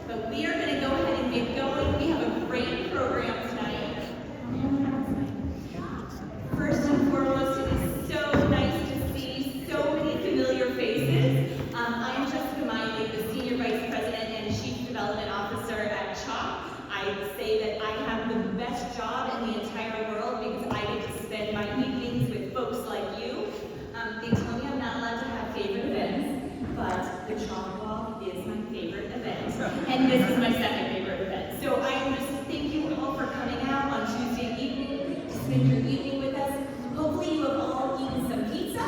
but we are going to go ahead and get going. We have a great program tonight. First and foremost, it is so nice to see so many familiar faces. I am Jessica Miley, the Senior Vice President and Chief Development Officer at CHOC. I say that I have the best job in the entire world because I get to spend my evenings with folks like you. They tell me I'm not allowed to have favorite events, but the CHOC Walk is my favorite event, and this is my second favorite event. So I just thank you all for coming out on Tuesday evening to spend your evening with us. Hopefully you have all eaten some pizza,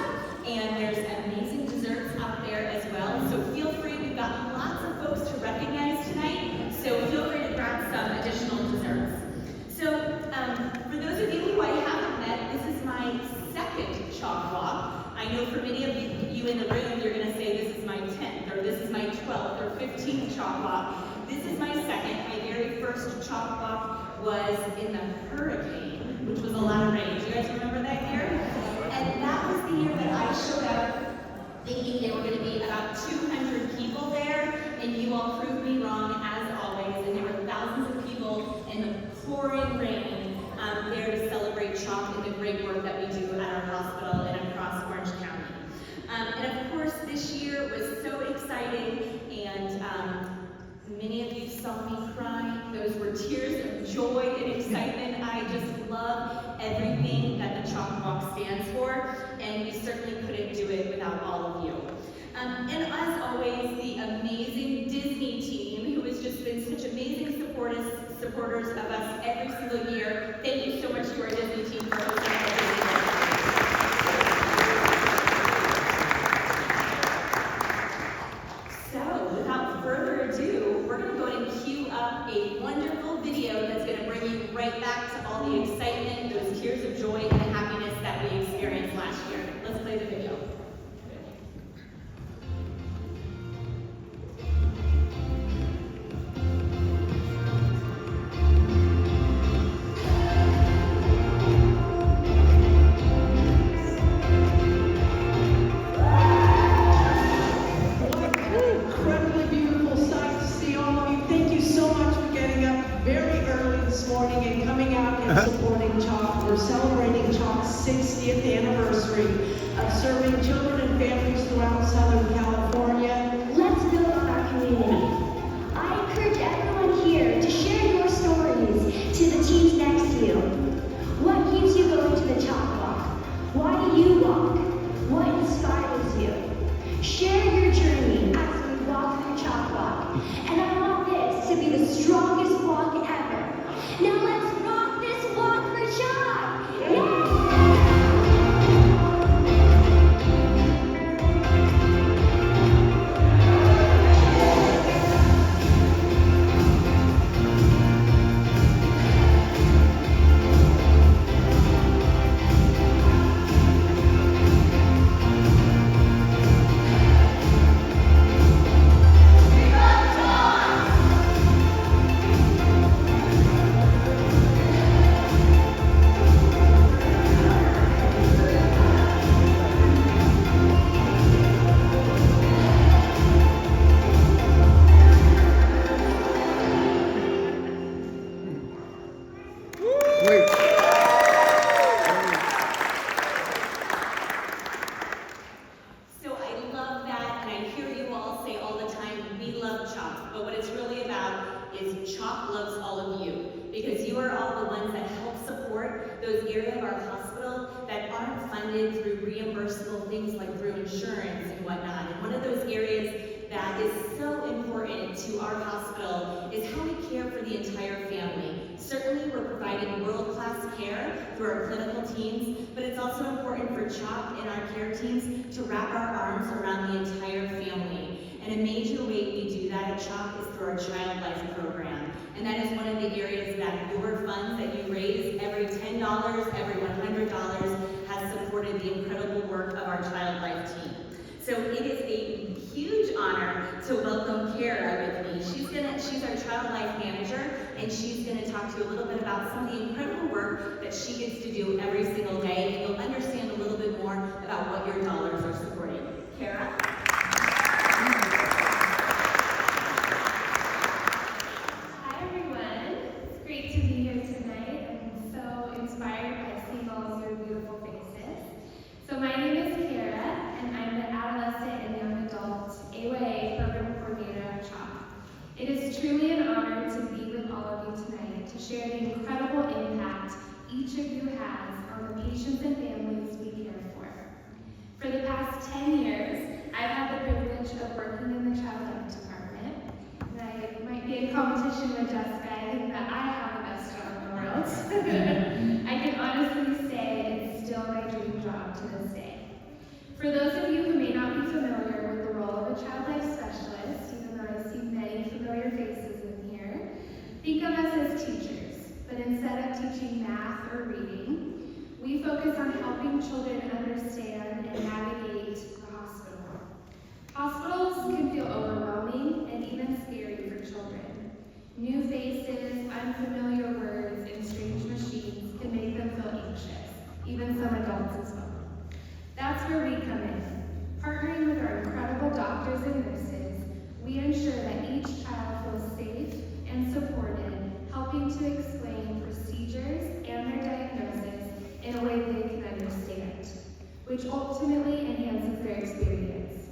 and there's amazing desserts out there as well. So feel free, we've got lots of folks to recognize tonight, so feel free to grab some additional desserts. So for those of you who I haven't met, this is my second CHOC Walk. I know for many of you in the room, you're going to say this is my 10th, or this is my 12th, or 15th CHOC Walk. This is my second. My very first CHOC Walk was in the hurricane, which was a lot of rain. Do you guys remember that year? And that was the year that I showed up thinking there were going to be about 200 people there, and you all proved me wrong as always, and there were thousands of people in the pouring rain there to celebrate CHOC and the great work that we do at our hospital and across Orange County. And of course, this year was so exciting, and many of you saw me crying. Those were tears of joy and excitement. I just love everything that the CHOC Walk stands for, and we certainly couldn't do it without all of you. And as always, the amazing Disney team, who has just been such amazing supporters of us every single year. Thank you so much to our Disney team for hosting our Disney. So, without further ado, we're going to go ahead and cue up a wonderful video that's going to bring you right back to all the excitement, those tears of joy and happiness that we experienced last year. Let's play the video. Supporting CHOC. We're celebrating CHOC's 60th anniversary of serving children and families throughout Southern California. Let's build on our community. I encourage everyone here to share your stories to the teams next to you. What keeps you going to the CHOC Walk? Why do you walk? What inspires you? Share your journey as we walk through CHOC Walk. And I want this to be the strongest walk ever. Now let's rock this walk for CHOC! Yay! Things like through insurance and whatnot. And one of those areas that is so important to our hospital is how we care for the entire family. Certainly we're providing world-class care through our clinical teams, but it's also important for CHOC and our care teams to wrap our arms around the entire family. And a major way we do that at CHOC is through our Child Life program. And that is one of the areas that your funds that you raise, every $10, every $100, has supported the incredible work of our Child Life team. So it is a huge honor to welcome Kara with me. She's our Child Life Manager, and she's going to talk to you a little bit about some of the incredible work that she gets to do every single day, and you'll understand a little bit more about what your dollars are supporting. Kara? patients and families we care for. For the past 10 years, I've had the privilege of working in the child life department. And I might be in competition with Jessica. I think that I have the best job in the world. I can honestly say it's still my dream job to this day. For those of you who may not be familiar with the role of a child life specialist, even though I see many familiar faces in here, think of us as teachers, but instead of teaching math or reading, we focus on helping children understand and navigate the hospital. Hospitals can feel overwhelming and even scary for children. New faces, unfamiliar words, and strange machines can make them feel anxious, even some adults as well. That's where we come in. Partnering with our incredible doctors and nurses, we ensure that each child feels safe and supported, helping to explain procedures and their diagnosis in a way they can understand, which ultimately enhances their experience.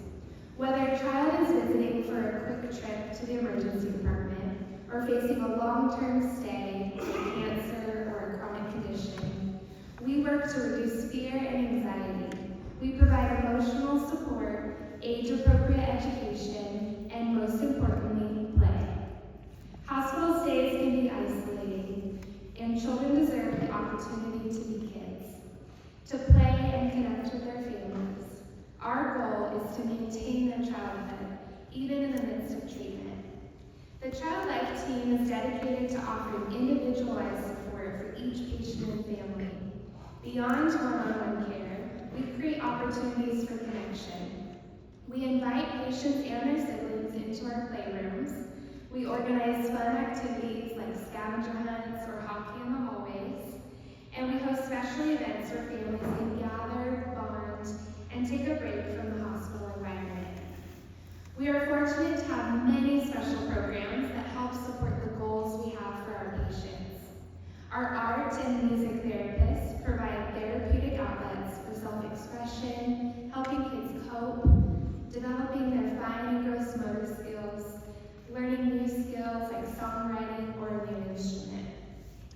Whether a child is visiting for a quick trip to the emergency department or facing a long-term stay with cancer or a chronic condition, we work to reduce fear and anxiety. We provide emotional support, age-appropriate education, and most importantly, play. Hospital stays can be isolating, and children deserve the opportunity to be kids, to play and connect with their families. Our goal is to maintain their childhood, even in the midst of treatment. The Child Life team is dedicated to offering individualized support for each patient and family. Beyond one-on-one care, we create opportunities for connection. We invite patients and their siblings into our playrooms. We organize fun activities like scavenger hunts or hockey in the hallways. And we host special events where families can gather, bond, and take a break from the hospital environment. We are fortunate to have many special programs that help support the goals we have for our patients. Our art and music therapists provide therapeutic outlets for self-expression, helping kids cope, developing their fine and gross motor skills, learning new skills like songwriting or a new instrument.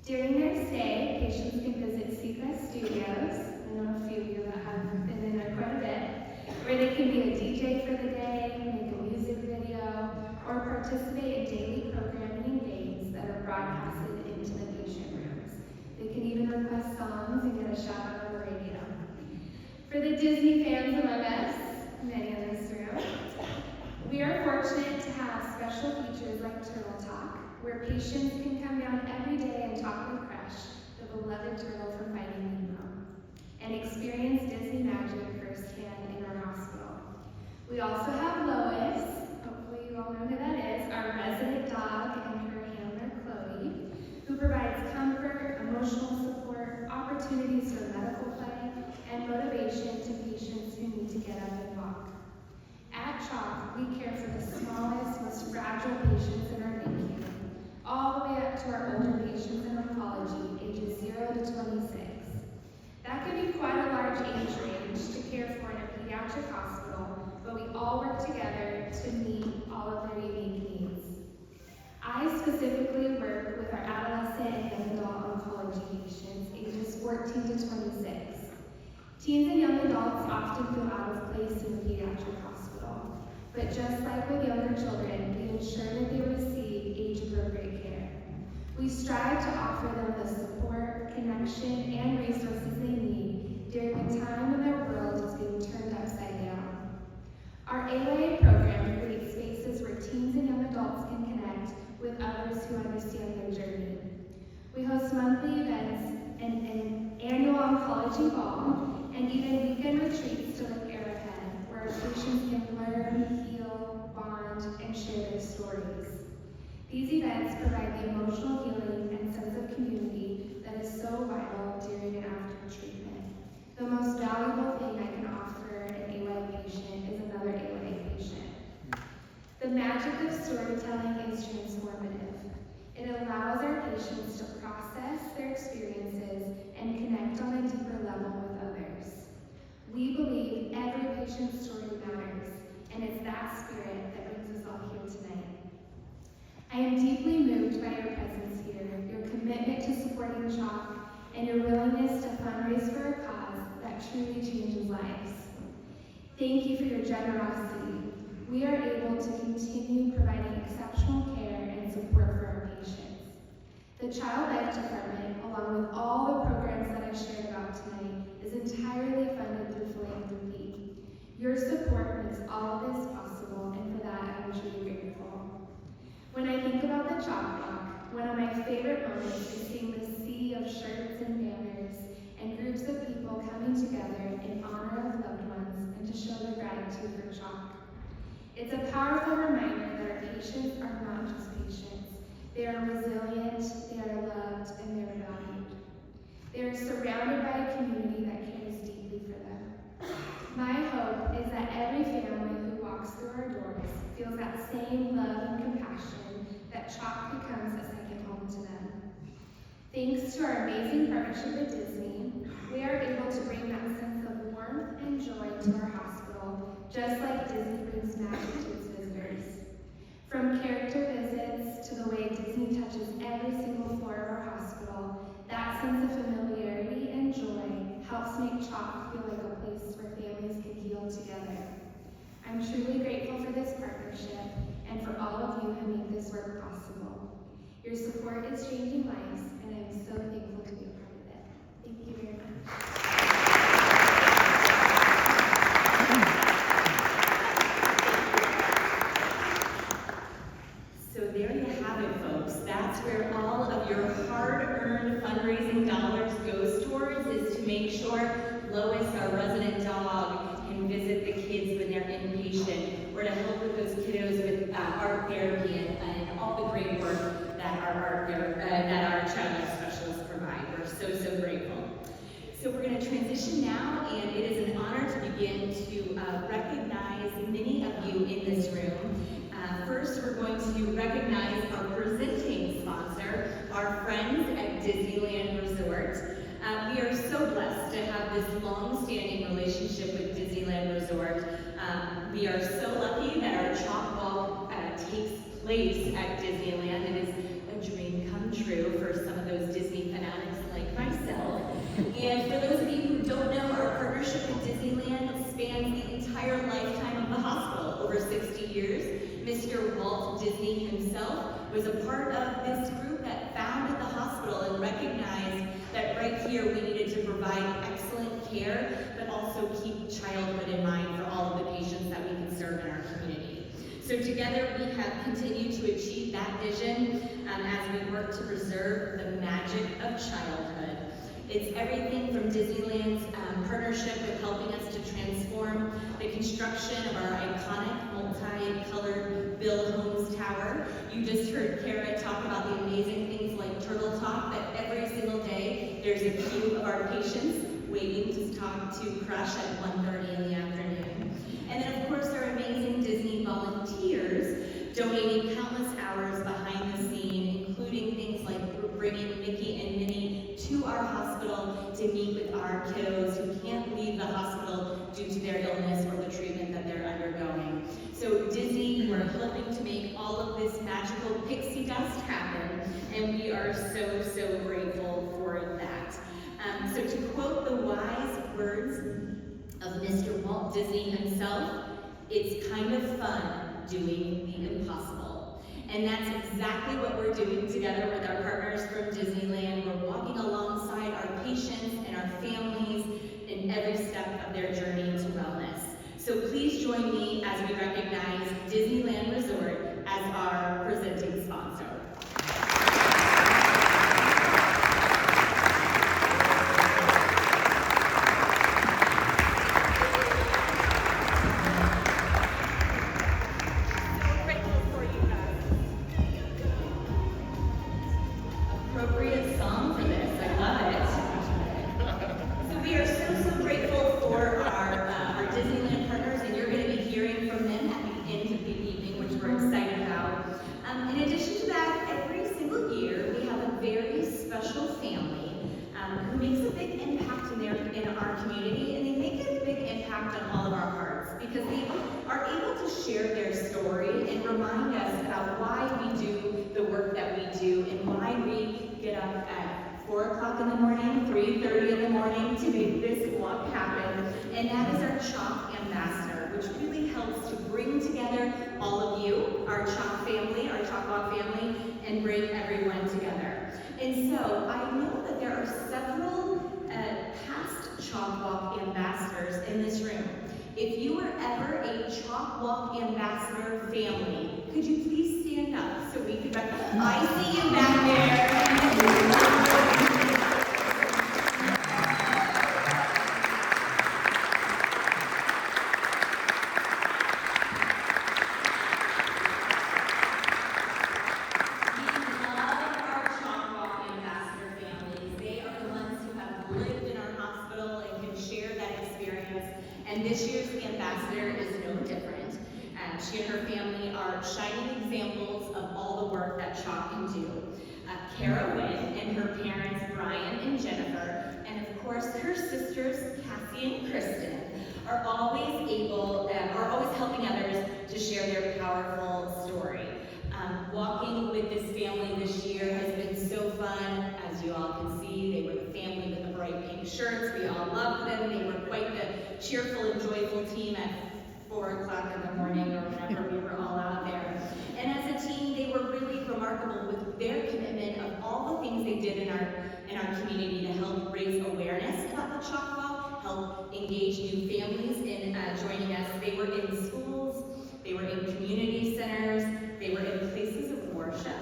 During their stay, patients can visit Seacrest Studios, I know a few of you that have been in there quite a bit, where they can be a DJ for the day, make a music video, or participate in daily programming and games that are broadcasted into the patient rooms. They can even request songs and get a shout out on the radio. For the Disney fans among us, many in this room, we are fortunate to have special features like Turtle Talk, where patients can come down every day and talk with Crush, the beloved turtle from Finding Nemo, and experience Disney magic firsthand in our hospital. We also have Lois, hopefully you all know who that is, our resident dog and her handler Chloe, who provides comfort, emotional support, opportunities for medical play, and motivation to patients who need to get up and walk. At CHOC, we care for the smallest, most fragile patients in our NICU, all the way up to our older patients in oncology, ages 0 to 26. That can be quite a large age range to care for in a pediatric hospital, but we all work together to meet all of their unique needs. I specifically work with our adolescent and young adult oncology patients, ages 14 to 26. Teens and young adults often feel out of place in the pediatric hospital, but just like with younger children, we ensure that they receive age-appropriate care. We strive to offer them the support, connection, and resources they need during a time when their world is being turned upside down. Our AYA program creates spaces where teens and young adults can connect with others who understand their journey. We host monthly events and an annual oncology ball, and even weekend retreats to look ahead, where our patients can learn, heal, bond, and share their stories. These events provide the emotional healing and sense of community that is so vital during and after treatment. The most valuable thing I can offer an AYA patient is another AYA patient. The magic of storytelling is transformative. It allows our patients to process their experiences and connect on a deeper level with others. We believe every patient's story matters, and it's that spirit that brings us all here tonight. I am deeply moved by your presence here, your commitment to supporting CHOC, and your willingness to fundraise for a cause truly changes lives. Thank you for your generosity. We are able to continue providing exceptional care and support for our patients. The Child Life Department, along with all the programs that I shared about tonight, is entirely funded through philanthropy. Your support makes all of this possible, and for that I am truly grateful. When I think about the CHOC Walk, one of my favorite moments is seeing the sea of shirts and banners and groups of people coming together in honor of loved ones and to show their gratitude for CHOC. It's a powerful reminder that our patients are not just patients. They are resilient, they are loved, and they are valued. They are surrounded by a community that cares deeply for them. My hope is that every family who walks through our doors feels that same love and compassion, that CHOC becomes a second home to them. Thanks to our amazing partnership with Disney, we are able to bring that sense of warmth and joy to our hospital, just like Disney brings magic to its visitors. From character visits to the way Disney touches every single floor of our hospital, that sense of familiarity and joy helps make CHOC feel like a place where families can heal together. I'm truly grateful for this partnership and for all of you who make this work possible. Your support is changing lives, and I'm so thankful to be a part of it. Thank you very much. So there you have it, folks. That's where all of your hard-earned fundraising dollars goes towards, is to make sure Lois, our resident dog, can visit the kids when they're inpatient, or to help with those kiddos with art therapy and all the great work that our child life specialists provide. We're so, so grateful. So we're going to transition now, and it is an honor to begin to recognize many of you in this room. First, we're going to recognize our presenting sponsor, our friends at Disneyland Resort. We are so blessed to have this long-standing relationship with Disneyland Resort. We are so lucky that our CHOC Walk takes place at Disneyland. It is a dream come true for some of those Disney fanatics like myself. And for those of you who don't know, our partnership with Disneyland spans the entire lifetime of the hospital, over 60 years. Mr. Walt Disney himself was a part of this group that founded the hospital and recognized that right here we needed to provide excellent care, but also keep childhood in mind for all of the patients that we can serve in our community. So together we have continued to achieve that vision as we work to preserve the magic of childhood. It's everything from Disneyland's partnership with helping us to transform the construction of our iconic multi-colored Bill Holmes Tower. You just heard Kara talk about the amazing things like Turtle Talk, that every single day there's a queue of our patients waiting to talk to Crush at 1:30 in the afternoon. And then of course our amazing Disney volunteers donating countless hours behind the scene, including things like bringing Mickey and Minnie to our hospital to meet with our kiddos who can't leave the hospital due to their illness or the treatment that they're undergoing. So Disney, we're helping to make all of this magical pixie dust happen, and we are so, so grateful for that. So to quote the wise words of Mr. Walt Disney himself, it's kind of fun doing the impossible. And that's exactly what we're doing together with our partners from Disneyland. We're walking alongside our patients and our families in every step of their journey to wellness. So please join me as we recognize Disneyland Resort as our presenting sponsor. Appropriate song for this, I love it. So we are so, so grateful for our Disneyland partners, and you're going to be hearing from them at the end of the evening, which we're excited about. In addition to that, every single year we have a very special family who makes a big impact in our community, and they make a big impact on all of our hearts because they are able to share their story and remind us about why we do the work that we do and why we get up at 4 o'clock in the morning, 3:30 in the morning to make this walk Walk happen, and that is our CHOC Ambassador, which really helps to bring together all of you, our CHOC family, our CHOC Walk family, and bring everyone together. And so I know that there are several past CHOC Walk ambassadors in this room. If you were ever a CHOC Walk ambassador family, could you please stand up so we could recognize? I see you back there. And this year's ambassador is no different. She and her family are shining examples of all the work that CHOC can do. Kara Wynn and her parents, Brian and Jennifer, and of course her sisters, Cassie and Kristen, are always helping others to share their powerful story. Walking with this family this year has been so fun. As you all can see, they were the family with the bright pink shirts. We all loved them. They were quite the cheerful and joyful team at 4 o'clock in the morning or whenever we were all out there. And as a team, they were really remarkable with their commitment of all the things they did in our community to help raise awareness about the CHOC Walk, help engage new families in joining us. They were in schools, they were in community centers, they were in places of worship,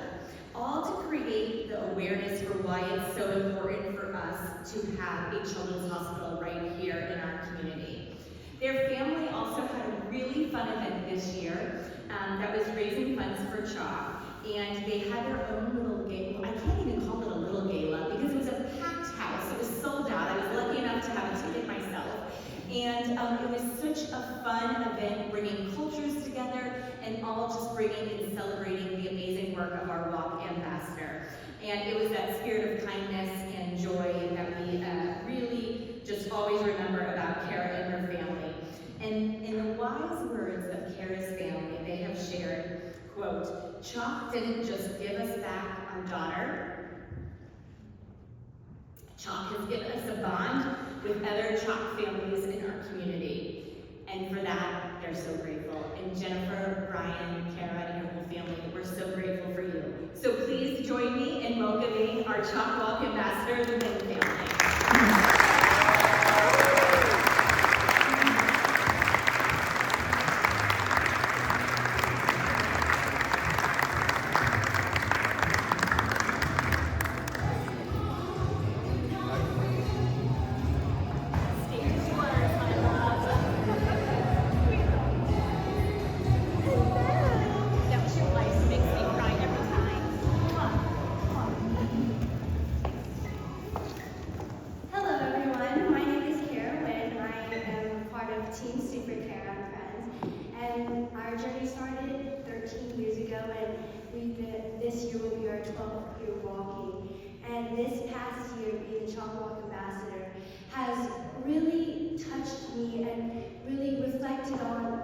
all to create the awareness for why it's so important for us to have a children's hospital right here in our community. Their family also had a really fun event this year that was raising funds for CHOC, and they had their own little gala. I can't even call it a little gala because it was a packed house. It was sold out. I was lucky enough to have a ticket myself. And it was such a fun event, bringing cultures together and all just bringing and celebrating the amazing work of our Walk Ambassador. And it was that spirit of kindness and joy that we really just always remember about Kara and her family. And in the wise words of Kara's family, they have shared, quote, CHOC didn't just give us back our daughter. CHOC has given us a bond with other CHOC families in our community. And for that, they're so grateful. And Jennifer, Brian, Kara, and your whole family, we're so grateful for you. So please join me in welcoming our CHOC Walk Ambassador, the Wynn family. This year will be our 12th year walking, and this past year being the CHOC Walk Ambassador has really touched me and really reflected on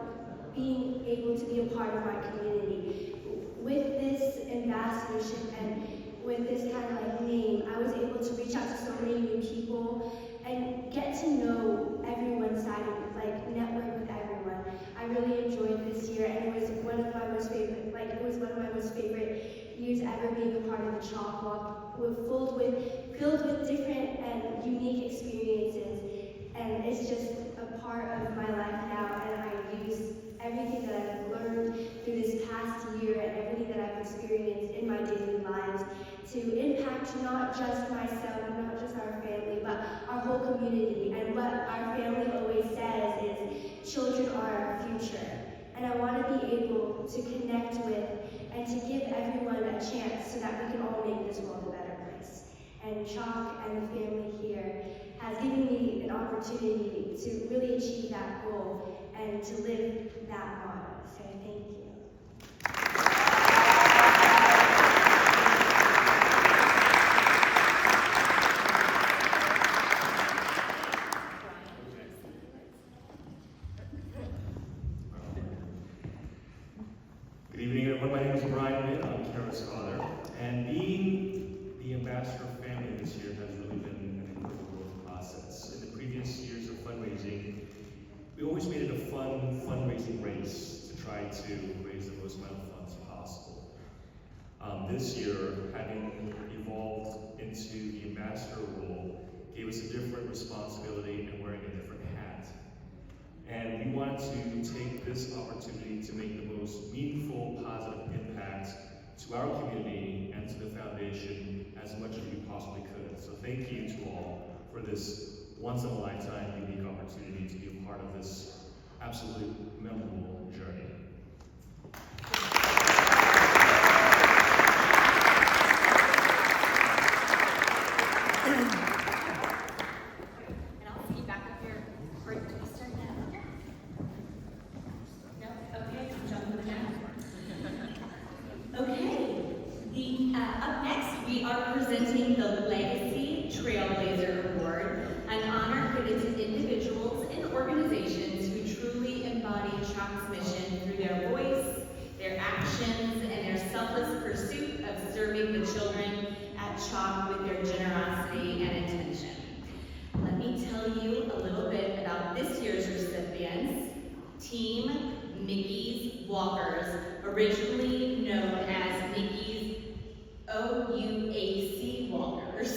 being able to be a part of my community. With this ambassadorship and with this kind of like name, I was able to reach out to so many new people and get to know everyone's side of it, like network with everyone. I really enjoyed this year, and it was one of my most favorite years ever being a part of the CHOC Walk. We're filled with different and unique experiences, and it's just a part of my life now, and I use everything that I've learned through this past year and everything that I've experienced in my daily lives to impact not just myself, not just our family, but our whole community. And what our family always says is, children are our future. And I want to be able to connect with and to give everyone a chance so that we can all make this world a better place. And CHOC and the family here has given me an opportunity to really achieve that goal and to live that motto. So thank you. Good evening, everyone. My name is Brian. I'm Kara's father. And being the ambassador family this year has really been an incredible growth process. In the previous previous years of fundraising, we always made it a fun fundraising race to try to raise the most amount of funds possible. This year, having evolved into the ambassador role, gave us a different responsibility and wearing a different hat. And we wanted to take this opportunity to make the most meaningful, positive impact to our community and to the foundation as much as we possibly could. So thank you to all for this once-in-a-lifetime unique opportunity to be a part of this absolutely memorable journey. And I'll see you back up here. Or do we start now? No? Okay, I'm jumping down. Okay. Up next, we are presenting the Legacy Trailblazer Award, an honor given to individuals and organizations who truly embody CHOC's mission through their voice, their actions, and their selfless pursuit of serving the children at CHOC with their generosity and intention. Let me tell you a little bit about this year's recipients, Team Mickey's Walkers, originally known as Mickey's OUAC Walkers.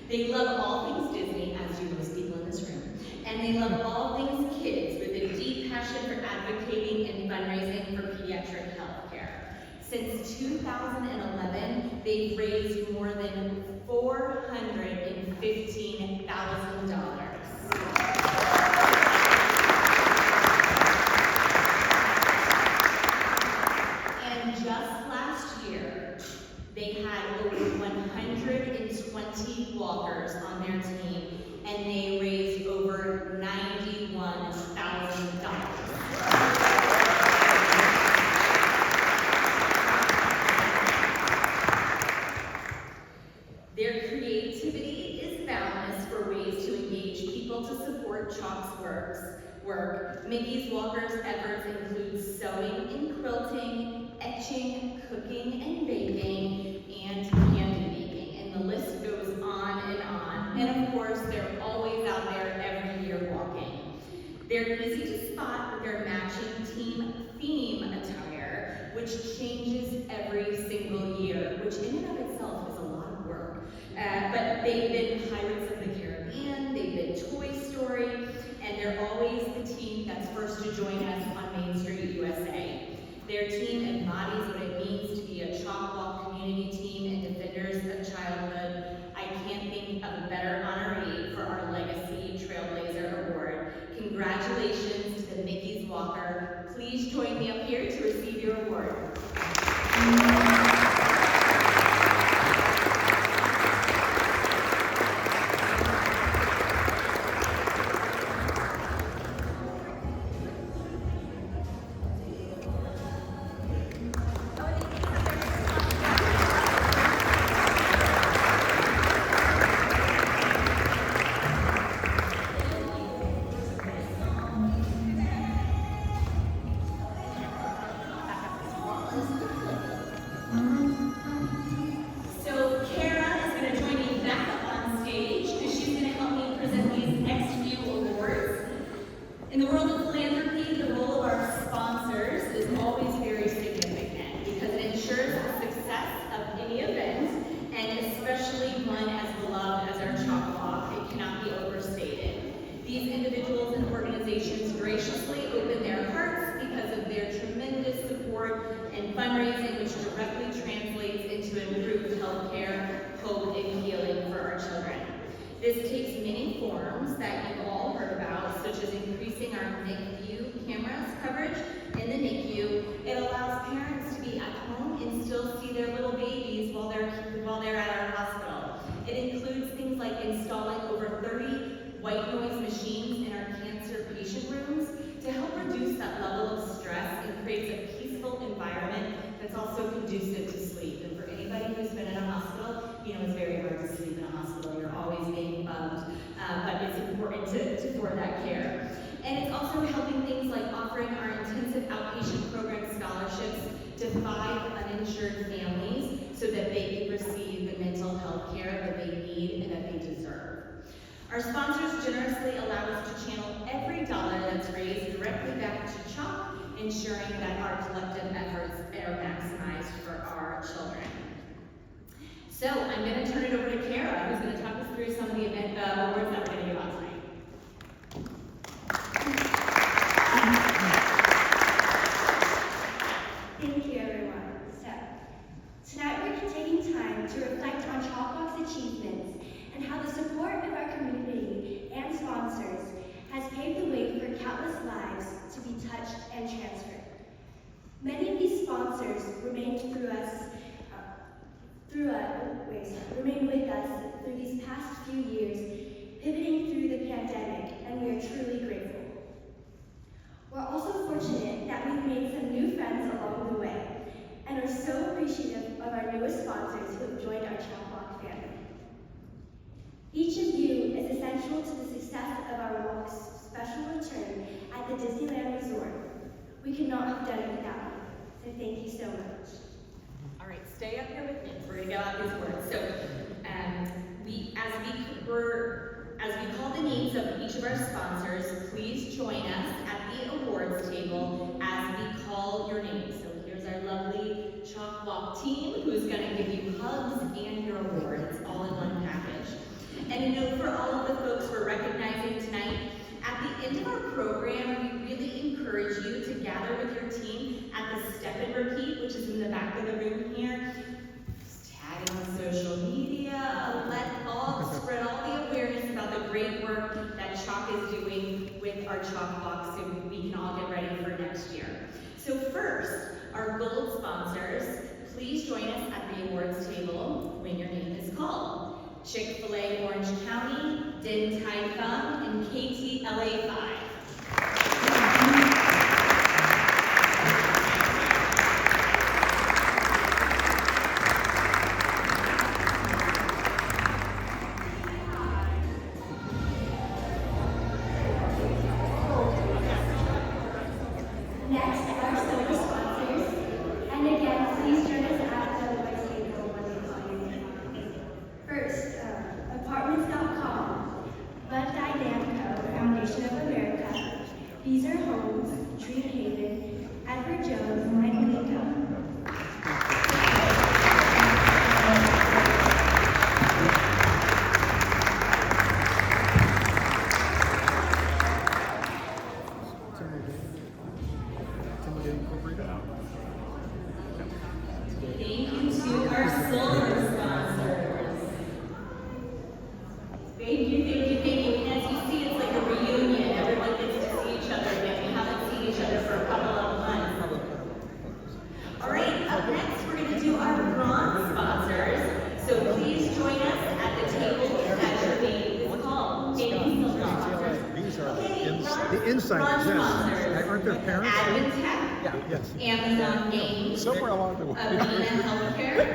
They love all things Disney, as do most people in this room, and they love all things kids with a deep passion for advocating and fundraising for pediatric health care. Since 2011, they've raised more than $415,000. And just last year, they had over 120 walkers on their team, and they raised over $91,000. Their creativity is boundless for ways to engage people to support CHOC's work. Mickey's Walkers' efforts include sewing and quilting, etching, cooking and baking, and candy making, and the list goes on and on. And of course, they're always out there every year walking. They're easy to spot with their matching team theme attire, which changes every single year, which in and of itself is a lot of work. But they've been Pirates of the Caribbean, they've been Toy Story, and they're always the team that's first to join us on Main Street, USA. Their team embodies what it means to be a CHOC Walk community team and defenders of childhood. I can't think of a better honoree for our Legacy Trailblazer Award. Congratulations to the Mickey's Walker. Please join me up here to receive your award. In the world of philanthropy, the role of our sponsors is always very significant because it ensures the success of any event, and especially one as beloved as our CHOC Walk. It cannot be overstated. These individuals and organizations graciously open their hearts because of their tremendous support and fundraising, which directly translates into improved health care, hope, and healing for our children. This takes many forms that you've all heard about, such as increasing our NICU cameras coverage in the NICU. It allows parents to be at home and still see their little babies while they're at our hospital. It includes things like installing over 30 white noise machines in our cancer patient rooms to help reduce that level of stress and creates a peaceful environment that's also conducive to sleep. And for anybody who's been in a hospital, you know it's very hard to sleep in a hospital. You're always being bugged, but it's important to for that care. And it's also helping things like offering our intensive outpatient program scholarships to 5 uninsured families so that they can receive the mental health care that they need and that they deserve. Our sponsors generously allow us to channel every dollar that's raised directly back to CHOC, ensuring that our collective efforts are maximized for our children. So I'm going to turn it over to Kara, who's going to talk us through some of the awards that we're going to give out tonight. Thank you, everyone. So, tonight we're taking time to reflect on CHOC achievements and how the support of our community and sponsors has paved the way for countless lives to be touched and transferred. Many of these sponsors remained with us through these past few years, pivoting through the pandemic, and we are truly grateful. We're also fortunate that we've made some new friends along the way, and are so appreciative of our newest sponsors who have joined our CHOC family. Each of you is essential to the success of our walk's special return at the Disneyland Resort. We could not have done it without you, so thank you so much. All right, stay up here with me. We're going to go out these words. So, as we call the names of each of our sponsors, please join us at the awards table as we call your names. So here's our lovely CHOC Walk team, who's going to give you hugs and your award. It's all in one package. And a note for all of the folks we're recognizing tonight, at the end of our program, we really encourage you to gather with your team at the Step and Repeat, which is in the back of the room here. Just tag on social media, spread all the awareness about the great work that CHOC is doing with our CHOC Walk so we can all get ready for next year. So first, our gold sponsors, please join us at the awards table when your name is called. Chick-fil-A Orange County, Din Tai Fung, and KTLA 5. Next, our silver sponsors, and again, please join us at the awards table when we call your name. First, Apartments.com, Bud Dynamico, Foundation of America, Beezer Homes, Tree Haven, Edward Jones, and Lico. Thank you to our silver sponsors. Thank you. And as you see, it's like a reunion. Everyone gets to see each other again. We haven't seen each other for a couple of months. All right, up next, we're going to do our bronze sponsors. So please join us at the table that your name is called. Thank you, silver sponsors. These are Okay, the insiders. bronze Yes. sponsors. Aren't their parents? Adventech, Yes. Amazon Games, Somewhere along the way. Avena Healthcare,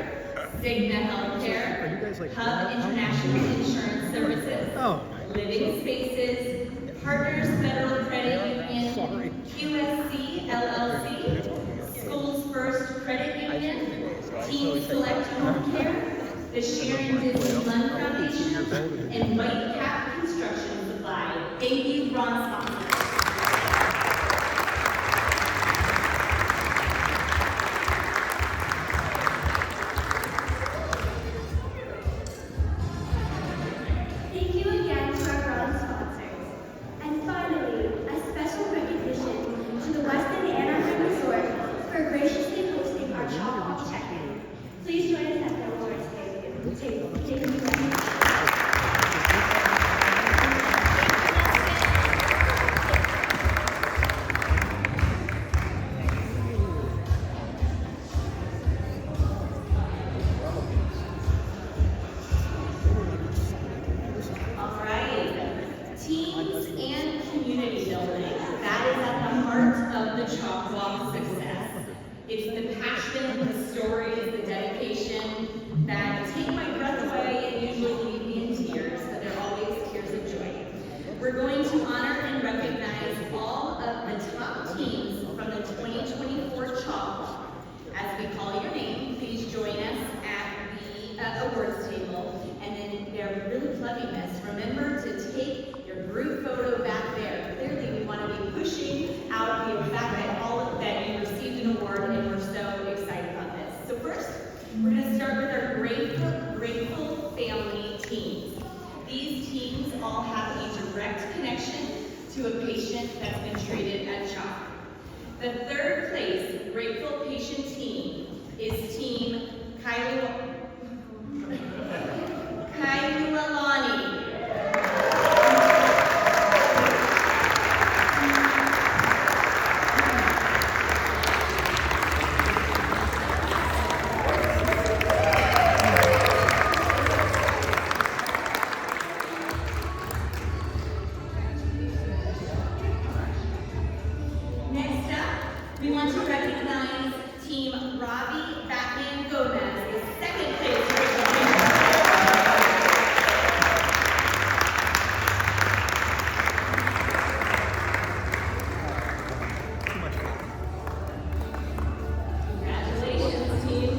Cigna Healthcare, Are you guys like Hub International Insurance Services, Oh. Living Spaces, Partners Federal Credit Union, Sorry. QSC LLC, Schools First Credit Union, Team Select Home Care, the Sharon Disney Lund Foundation, and White Cap Construction Supply. Thank you, bronze sponsors. Thank you again to our bronze sponsors. And finally, a special recognition to the Westin Anaheim Resort for graciously hosting our CHOC Walk check-in. Please join us at the awards table. Thank you very much. All right, teams and community building. That is at the heart of the CHOC Walk success. It's the passion, the stories, the dedication that take my breath away and usually leave me in tears, but they're always tears of joy. We're going to honor and recognize all of the top teams from the 2024 CHOC Walk. As we call your name, please join us at the awards table. And then they're really plugging this. Remember to all have a direct connection to a patient that's been treated at CHOC. The third place Grateful Patient team is Team Kailualani. Next up, we want to recognize Team Robbie Batman Gomez, the second place Grateful Patient. Congratulations, team.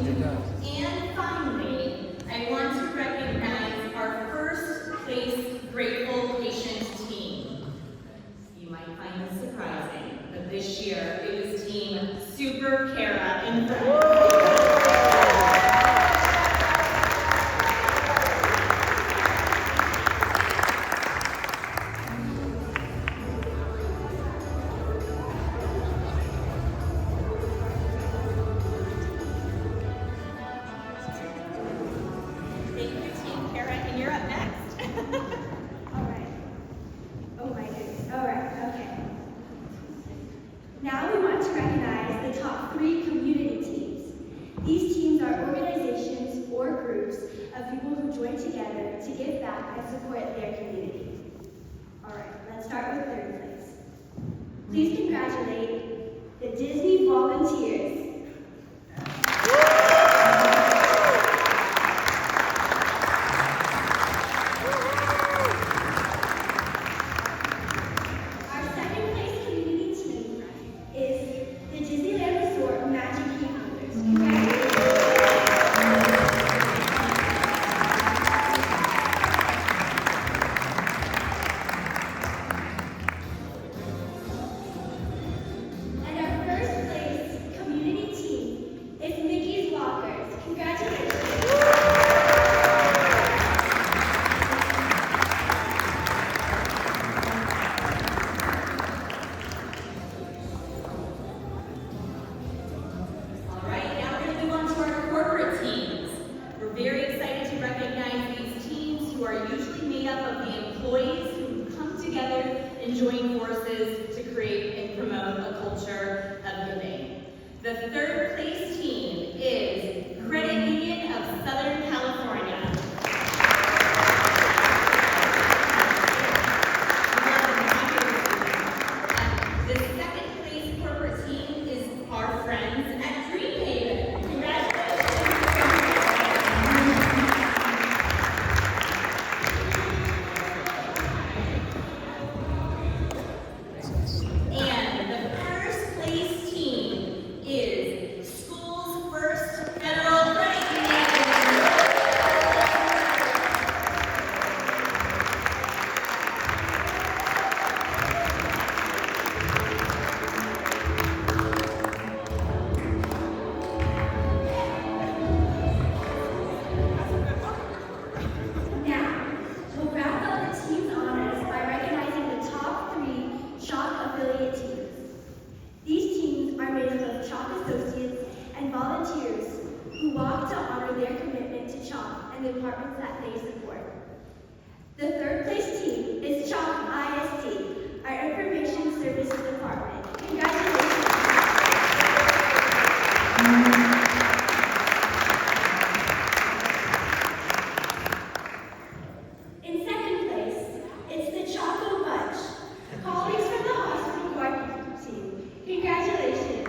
And finally, I want to recognize our first place Grateful Patient team. You might find this surprising, but this year it was Team Super Kara and Friends. Thank you, Team Kara, and you're up next. All right. Oh my goodness. All right. Okay. Now we want to recognize the top 3 community teams. These teams are organizations or groups of people who join together to give back and support their community. All right. Let's start with third place. Please congratulate the Disney Volunteers. Our second place community team is the Disneyland Resort Magic Keepers. Congratulations. And our first place community team is Mickey's Walkers. Congratulations. All right, now we're going to move on to our corporate teams. We're very excited to recognize these teams who are usually made up of the employees who come together and join forces to create and promote a culture of giving. The third place team is Credit Union of Southern California. The second place corporate team is our friends at Dreamhaven. Congratulations. And the first place team is Schools First Federal Credit Union. Now, we'll wrap up the team's honors by recognizing the top 3 CHOC affiliate teams. These teams are made up of CHOC associates and volunteers who walk to honor their commitment to CHOC and the departments that they support. The third place team is CHOC ISD, our Information Services Department. Congratulations. In second place, it's the Choco Bunch, colleagues from the hospital guard team. Congratulations.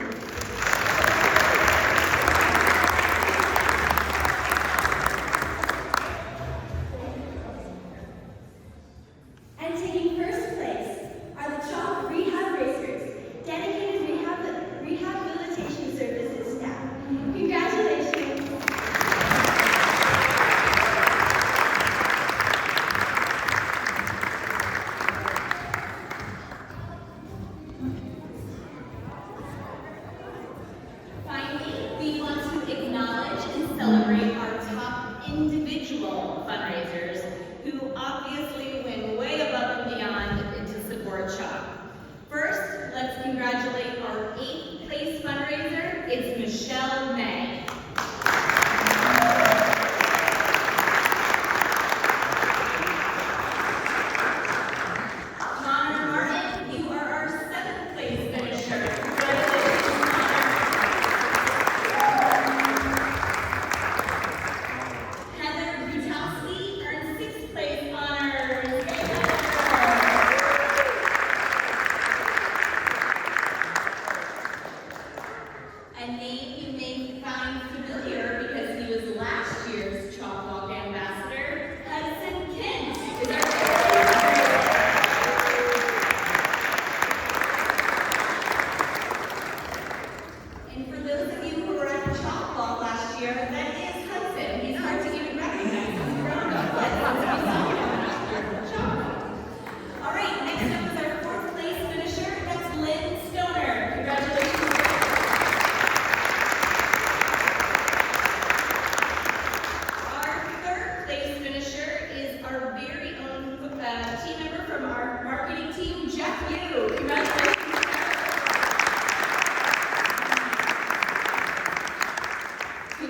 And taking first place are the CHOC Rehab Racers, dedicated rehabilitation services staff.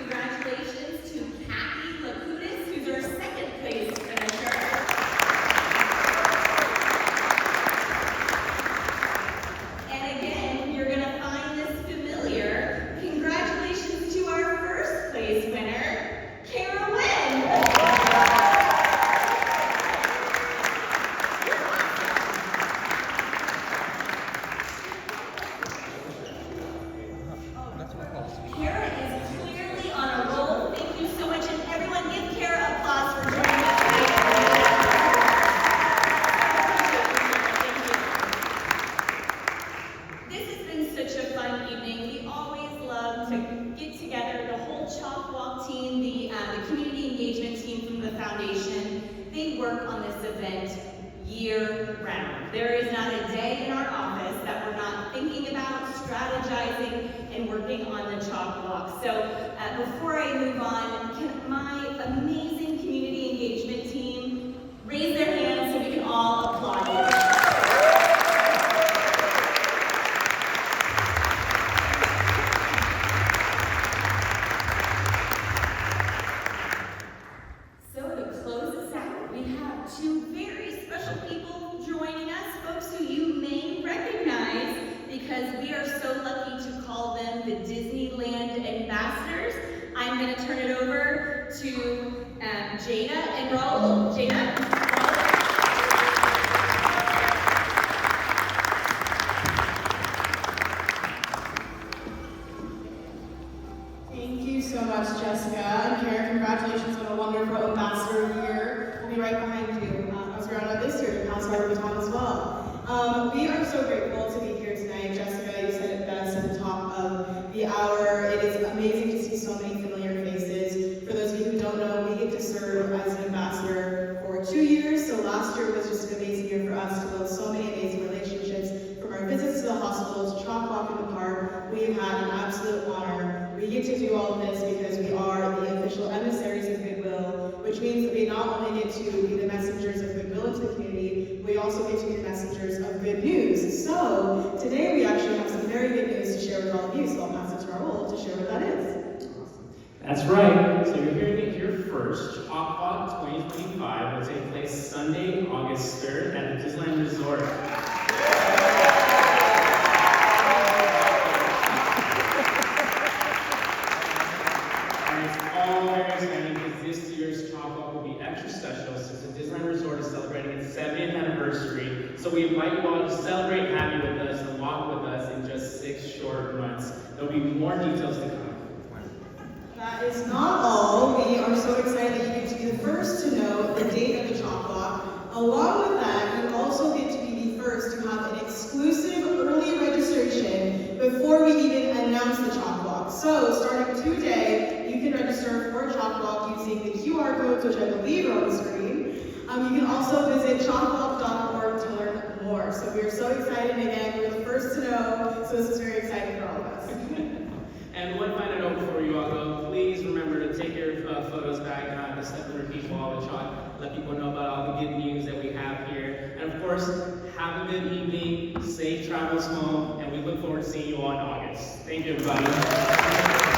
Congratulations to Kathy Lakutis, who's our second place finisher. And again, you're gonna find this familiar. Congratulations to our first place winner, Kara Wynn. Kara is clearly on a roll. Thank you so much, and everyone give Kara applause for joining us today. Thank you. This has been such a fun evening. We always love to get together, the whole CHOC Walk team, the community engagement team from the foundation. They work on this event year round. There is not a day in our office that we're not thinking about, strategizing, and working on the CHOC Walk. So before I move on, can my amazing community engagement team raise their hands so we can all applaud you? So to close us out, we have two very special people joining us, folks who you may recognize because we are so lucky to call them the Disneyland ambassadors. I'm going to turn it over to Jada and Raul. Jada? Thank you so much, Jessica. And Karen, congratulations on a wonderful ambassador year. We'll be right behind you. As we're on this year to pass our baton as well. We are so grateful to be here tonight. Jessica, you said it best at the top of the hour. It is amazing to see so many familiar faces. For those of you who don't know, we get to serve as an ambassador for 2 years. So last year was just an amazing year for us to build so many amazing relationships. From our visits to the hospital to CHOC Walk in the Park, we have had an absolute honor. We get to do all of this because we are the official emissaries of goodwill, which means that we not only get to be the messengers of goodwill into the community, we also get to be the messengers of good news. So today we actually have some very good news to share with all of you, so I'll pass it to Raul to share what that is. That's right. So you're hearing it here first. CHOC Walk 2025 will take place Sunday, August 3rd at the Disneyland Resort. And it's all very exciting because this year's CHOC Walk will be extra special since the Disneyland Resort is celebrating its 70th anniversary. So we invite you all to celebrate happy with us and walk with us in just 6 short months. There'll be more details to come. That is not all. We are so excited that you get to be the first to know the date of the CHOC Walk. Along with that, you also get to be the first to have an exclusive early registration before we even announce the CHOC Walk. So, starting today, you can register for a CHOC Walk using the QR codes, which I believe are on the screen. You can also visit chocwalk.org to learn more. So we are so excited, and again, we're the first to know, so this is very exciting for all of us. And one final note before you all go, please remember to take your photos back to 700 people all the CHOC. Let people know about all the good news that we have here. And of course, have a good evening, safe travels home, and we look forward to seeing you all in August. Thank you, everybody.